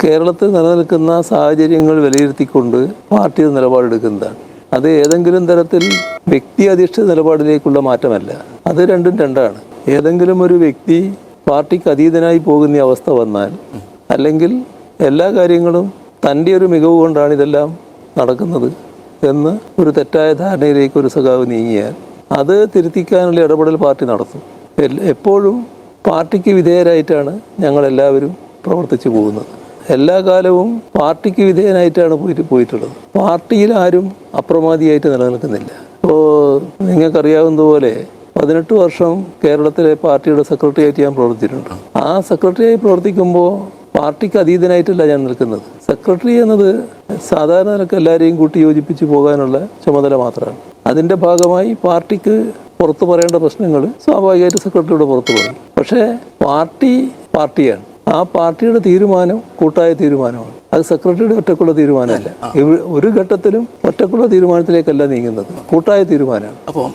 കേരളത്തിൽ നിലനിൽക്കുന്ന സാഹചര്യങ്ങൾ വിലയിരുത്തിക്കൊണ്ട് പാർട്ടി നിലപാടെടുക്കുന്നതാണ്. അത് ഏതെങ്കിലും തരത്തിൽ വ്യക്തി അധിഷ്ഠിത നിലപാടിലേക്കുള്ള മാറ്റമല്ല. അത് രണ്ടും രണ്ടാണ്. ഏതെങ്കിലും ഒരു വ്യക്തി പാർട്ടിക്ക് അതീതനായി പോകുന്ന അവസ്ഥ വന്നാൽ, അല്ലെങ്കിൽ എല്ലാ കാര്യങ്ങളും തൻ്റെ ഒരു മികവ് കൊണ്ടാണ് ഇതെല്ലാം നടക്കുന്നത് എന്ന് ഒരു തെറ്റായ ധാരണയിലേക്ക് ഒരു സഖാവ് നീങ്ങിയാൽ അത് തിരുത്തിക്കാനുള്ള ഇടപെടൽ പാർട്ടി നടത്തും. എപ്പോഴും പാർട്ടിക്ക് വിധേയരായിട്ടാണ് ഞങ്ങളെല്ലാവരും പ്രവർത്തിച്ചു പോകുന്നത്. എല്ലാ കാലവും പാർട്ടിക്ക് വിധേയനായിട്ടാണ് പോയിട്ടുള്ളത്. പാർട്ടിയിൽ ആരും അപ്രമാദിയായിട്ട് നിലനിൽക്കുന്നില്ല. ഇപ്പോൾ നിങ്ങൾക്കറിയാവുന്നതുപോലെ 18 വർഷം കേരളത്തിലെ പാർട്ടിയുടെ സെക്രട്ടറിയായിട്ട് ഞാൻ പ്രവർത്തിച്ചിട്ടുണ്ട്. ആ സെക്രട്ടറിയായി പ്രവർത്തിക്കുമ്പോൾ പാർട്ടിക്ക് അതീതനായിട്ടല്ല ഞാൻ നിൽക്കുന്നത്. സെക്രട്ടറി എന്നത് സാധാരണ നിലക്ക് എല്ലാവരെയും കൂട്ടി യോജിപ്പിച്ച് പോകാനുള്ള ചുമതല മാത്രമാണ്. അതിൻ്റെ ഭാഗമായി പാർട്ടിക്ക് പുറത്തു പറയേണ്ട പ്രശ്നങ്ങൾ സ്വാഭാവികമായിട്ട് സെക്രട്ടറിയുടെ പുറത്തു പറയും. പക്ഷേ പാർട്ടിയാണ്. ആ പാർട്ടിയുടെ തീരുമാനം കൂട്ടായ തീരുമാനമാണ്. അത് സെക്രട്ടറിയുടെ ഒറ്റക്കുള്ള തീരുമാനമല്ല. ഒരു ഘട്ടത്തിലും ഒറ്റക്കുള്ള തീരുമാനത്തിലേക്കല്ല നീങ്ങുന്നത്, കൂട്ടായ തീരുമാനമാണ്. അപ്പം